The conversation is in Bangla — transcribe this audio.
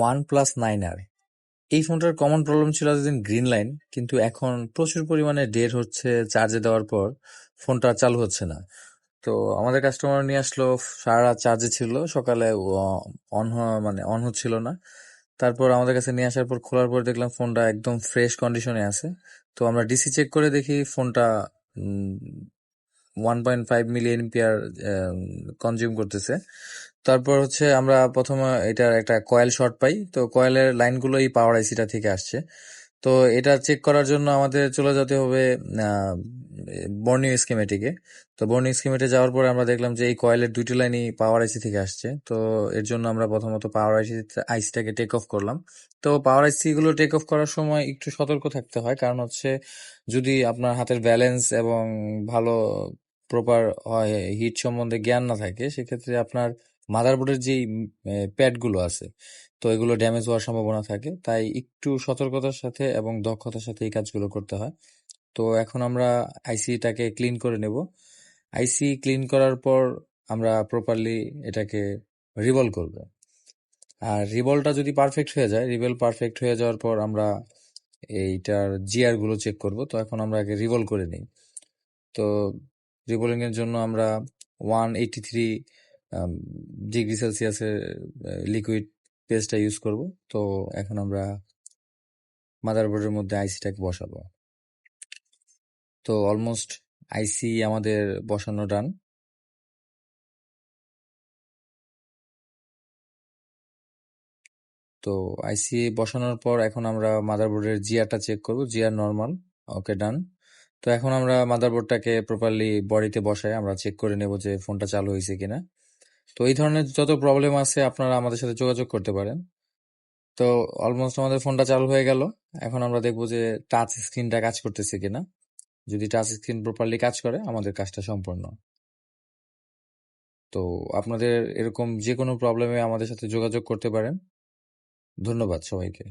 OnePlus 9R। এই ফোনটার কমন প্রবলেম ছিল এতদিন গ্রিন লাইন, কিন্তু এখন প্রচুর পরিমাণে ডেড হচ্ছে, চার্জে দেওয়ার পর ফোনটা চালু হচ্ছে না। তো আমাদের কাস্টমার নিয়ে আসলো, সারা রাত চার্জে ছিল, সকালে অন হচ্ছিল না। তারপর আমাদের কাছে নিয়ে আসার পর খোলার পর দেখলাম ফোনটা একদম ফ্রেশ কন্ডিশনে আছে। তো আমরা ডিসি চেক করে দেখি ফোনটা 1.5 মিলি এমপিআর কনজিউম করতেছে। তারপর হচ্ছে আমরা প্রথমে এটার একটা কয়েল শর্ট পাই, তো কয়েলের লাইনগুলো এই পাওয়ার আইসিটা থেকে আসছে। তো এটা চেক করার জন্য আমাদের চলে যেতে হবে বর্নিং স্কিমেটিকে। তো বর্নিং স্কিমেটে যাওয়ার পরে আমরা দেখলাম যে এই কয়েলের দুইটি লাইনই পাওয়ার আইসি থেকে আসছে। তো এর জন্য আমরা প্রথমত পাওয়ার আইসিটাকে টেক অফ করলাম। তো পাওয়ার আইসি গুলো টেক অফ করার সময় একটু সতর্ক থাকতে হয়, কারণ হচ্ছে যদি আপনার হাতের ব্যালেন্স এবং ভালো প্রপার হিট সম্বন্ধে জ্ঞান না থাকে, সেক্ষেত্রে আপনার মাদারবোর্ডের যেই প্যাডগুলো আছে, তো এগুলো ড্যামেজ হওয়ার সম্ভাবনা থাকে। তাই একটু সতর্কতার সাথে এবং দক্ষতার সাথে এই কাজগুলো করতে হয়। তো এখন আমরা আইসিটাকে ক্লিন করে নেব। আইসি ক্লিন করার পর আমরা প্রপারলি এটাকে রিভলভ করব। আর রিভলটা যদি পারফেক্ট হয়ে যায়, পারফেক্ট হয়ে যাওয়ার পর আমরা এইটার জিআর গুলো চেক করব। তো এখন আমরা আগে রিভলভ করে নিই। তো রিভলিং এর জন্য আমরা 183 ডিগ্রি সেলসিয়াসের লিকুইড পেস্টটা ইউজ করব। তো এখন আমরা মাদারবোর্ডের মধ্যে আইসিটাকে বসাবো। তো অলমোস্ট আইসি আমাদের বসানো ডান। তো আইসি বসানোর পর এখন আমরা মাদারবোর্ডের জিআরটা চেক করব। জিআর নর্মাল, ওকে ডান। তো এখন আমরা মাদারবোর্ডটাকে প্রপারলি বডিতে বসাই আমরা চেক করে নেব যে ফোনটা চালু হয়েছে কিনা। তো এই ধরনের যত প্রবলেম আছে আপনারা আমাদের সাথে যোগাযোগ করতে পারেন। তো অলমোস্ট আমাদের ফোনটা চালু হয়ে গেল। এখন আমরা দেখবো যে টাচ স্ক্রিনটা কাজ করতেছে কিনা। যদি টাচ স্ক্রিন প্রপারলি কাজ করে, আমাদের কাজটা সম্পূর্ণ। তো আপনাদের এরকম যে কোনো প্রবলেমে আমাদের সাথে যোগাযোগ করতে পারেন। ধন্যবাদ সবাইকে।